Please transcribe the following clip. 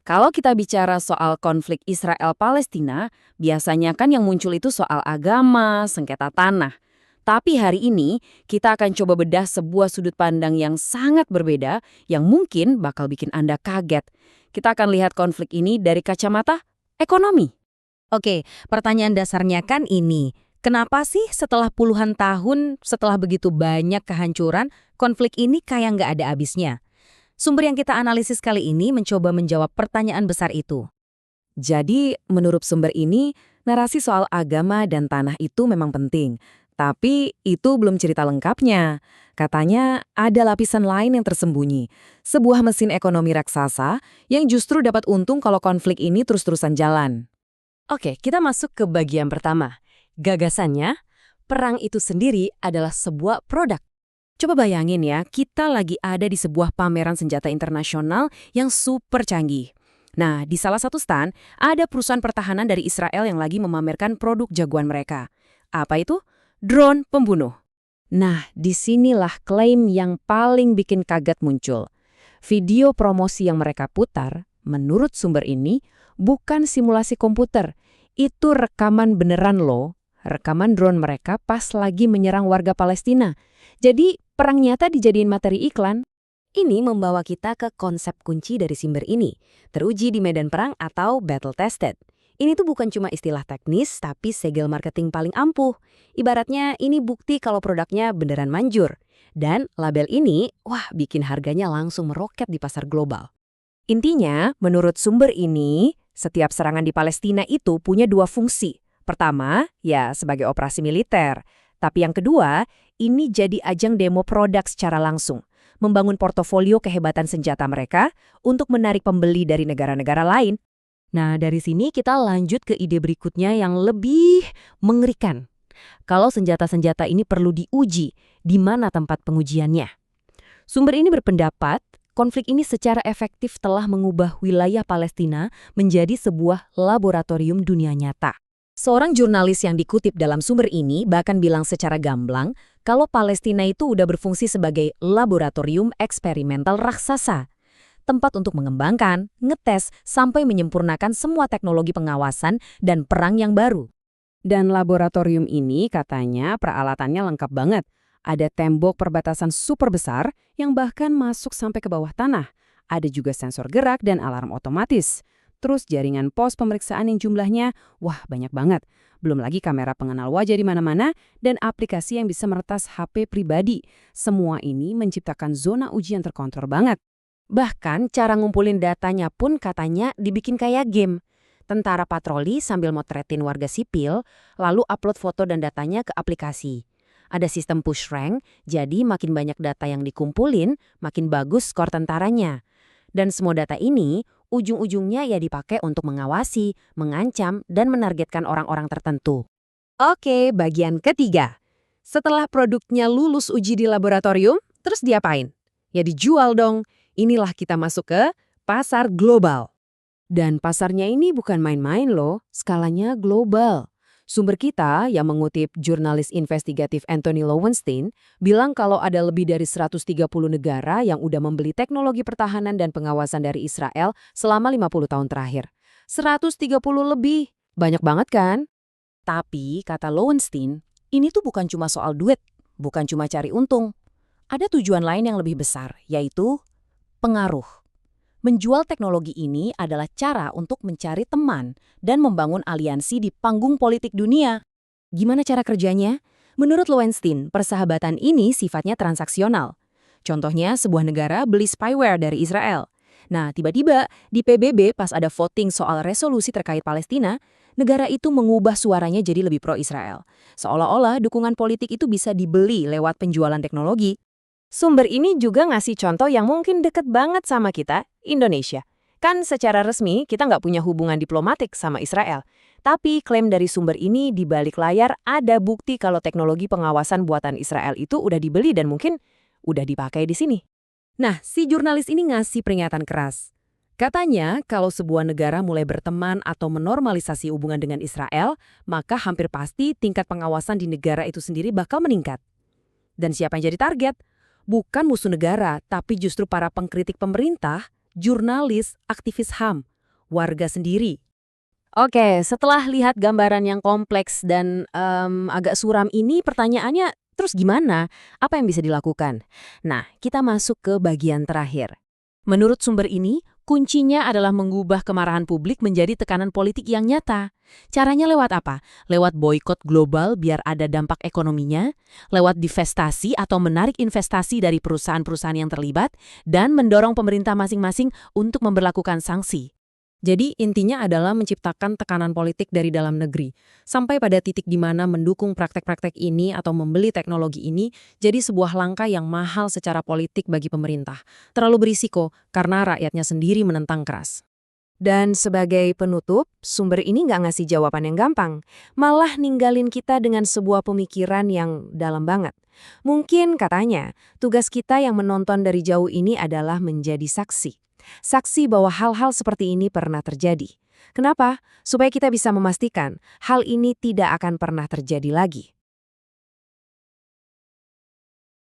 Kalau kita bicara soal konflik Israel-Palestina, biasanya kan yang muncul itu soal agama, sengketa tanah. Tapi hari ini kita akan coba bedah sebuah sudut pandang yang sangat berbeda yang mungkin bakal bikin Anda kaget. Kita akan lihat konflik ini dari kacamata ekonomi. Oke, pertanyaan dasarnya kan ini. Kenapa sih setelah puluhan tahun, setelah begitu banyak kehancuran, konflik ini kayak nggak ada habisnya? Sumber yang kita analisis kali ini mencoba menjawab pertanyaan besar itu. Jadi, menurut sumber ini, narasi soal agama dan tanah itu memang penting. Tapi itu belum cerita lengkapnya. Katanya ada lapisan lain yang tersembunyi. Sebuah mesin ekonomi raksasa yang justru dapat untung kalau konflik ini terus-terusan jalan. Oke, kita masuk ke bagian pertama. Gagasannya, perang itu sendiri adalah sebuah produk. Coba bayangin ya, kita lagi ada di sebuah pameran senjata internasional yang super canggih. Nah, di salah satu stand, ada perusahaan pertahanan dari Israel yang lagi memamerkan produk jagoan mereka. Apa itu? Drone pembunuh. Nah, disinilah klaim yang paling bikin kaget muncul. Video promosi yang mereka putar, menurut sumber ini, bukan simulasi komputer. Itu rekaman beneran loh, rekaman drone mereka pas lagi menyerang warga Palestina. Jadi, perang nyata dijadiin materi iklan. Ini membawa kita ke konsep kunci dari sumber ini, teruji di medan perang atau battle tested. Ini tuh bukan cuma istilah teknis, tapi segel marketing paling ampuh. Ibaratnya ini bukti kalau produknya beneran manjur. Dan label ini, wah bikin harganya langsung meroket di pasar global. Intinya, menurut sumber ini, setiap serangan di Palestina itu punya dua fungsi. Pertama, ya sebagai operasi militer. Tapi yang kedua, ini jadi ajang demo produk secara langsung. Membangun portofolio kehebatan senjata mereka untuk menarik pembeli dari negara-negara lain. Nah, dari sini kita lanjut ke ide berikutnya yang lebih mengerikan. Kalau senjata-senjata ini perlu diuji, di mana tempat pengujiannya? Sumber ini berpendapat, konflik ini secara efektif telah mengubah wilayah Palestina menjadi sebuah laboratorium dunia nyata. Seorang jurnalis yang dikutip dalam sumber ini bahkan bilang secara gamblang kalau Palestina itu udah berfungsi sebagai laboratorium eksperimental raksasa. Tempat untuk mengembangkan, ngetes, sampai menyempurnakan semua teknologi pengawasan dan perang yang baru. Dan laboratorium ini katanya peralatannya lengkap banget. Ada tembok perbatasan super besar yang bahkan masuk sampai ke bawah tanah. Ada juga sensor gerak dan alarm otomatis. Terus jaringan pos pemeriksaan yang jumlahnya, wah banyak banget. Belum lagi kamera pengenal wajah di mana-mana dan aplikasi yang bisa meretas HP pribadi. Semua ini menciptakan zona uji yang terkontrol banget. Bahkan cara ngumpulin datanya pun katanya dibikin kayak game. Tentara patroli sambil motretin warga sipil, lalu upload foto dan datanya ke aplikasi. Ada sistem push rank, jadi makin banyak data yang dikumpulin, makin bagus skor tentaranya. Dan semua data ini, ujung-ujungnya ya dipakai untuk mengawasi, mengancam, dan menargetkan orang-orang tertentu. Oke, bagian ketiga. Setelah produknya lulus uji di laboratorium, terus diapain? Ya dijual dong. Inilah kita masuk ke pasar global. Dan pasarnya ini bukan main-main loh, skalanya global. Sumber kita yang mengutip jurnalis investigatif Anthony Lowenstein bilang kalau ada lebih dari 130 negara yang udah membeli teknologi pertahanan dan pengawasan dari Israel selama 50 tahun terakhir. 130 lebih, banyak banget kan? Tapi, kata Lowenstein, ini tuh bukan cuma soal duit, bukan cuma cari untung. Ada tujuan lain yang lebih besar, yaitu pengaruh. Menjual teknologi ini adalah cara untuk mencari teman dan membangun aliansi di panggung politik dunia. Gimana cara kerjanya? Menurut Lowenstein, persahabatan ini sifatnya transaksional. Contohnya, sebuah negara beli spyware dari Israel. Nah, tiba-tiba di PBB pas ada voting soal resolusi terkait Palestina, negara itu mengubah suaranya jadi lebih pro-Israel. Seolah-olah dukungan politik itu bisa dibeli lewat penjualan teknologi. Sumber ini juga ngasih contoh yang mungkin deket banget sama kita, Indonesia. Kan secara resmi kita nggak punya hubungan diplomatik sama Israel. Tapi klaim dari sumber ini di balik layar ada bukti kalau teknologi pengawasan buatan Israel itu udah dibeli dan mungkin udah dipakai di sini. Nah, si jurnalis ini ngasih peringatan keras. Katanya kalau sebuah negara mulai berteman atau menormalisasi hubungan dengan Israel, maka hampir pasti tingkat pengawasan di negara itu sendiri bakal meningkat. Dan siapa yang jadi target? Bukan musuh negara, tapi justru para pengkritik pemerintah, jurnalis, aktivis HAM, warga sendiri. Oke, setelah lihat gambaran yang kompleks dan agak suram ini, pertanyaannya terus gimana? Apa yang bisa dilakukan? Nah, kita masuk ke bagian terakhir. Menurut sumber ini, kuncinya adalah mengubah kemarahan publik menjadi tekanan politik yang nyata. Caranya lewat apa? Lewat boikot global biar ada dampak ekonominya, lewat divestasi atau menarik investasi dari perusahaan-perusahaan yang terlibat, dan mendorong pemerintah masing-masing untuk memberlakukan sanksi. Jadi intinya adalah menciptakan tekanan politik dari dalam negeri, sampai pada titik di mana mendukung praktek-praktek ini atau membeli teknologi ini jadi sebuah langkah yang mahal secara politik bagi pemerintah. Terlalu berisiko karena rakyatnya sendiri menentang keras. Dan sebagai penutup, sumber ini nggak ngasih jawaban yang gampang, malah ninggalin kita dengan sebuah pemikiran yang dalam banget. Mungkin katanya, tugas kita yang menonton dari jauh ini adalah menjadi saksi. Saksi bahwa hal-hal seperti ini pernah terjadi. Kenapa? Supaya kita bisa memastikan hal ini tidak akan pernah terjadi lagi.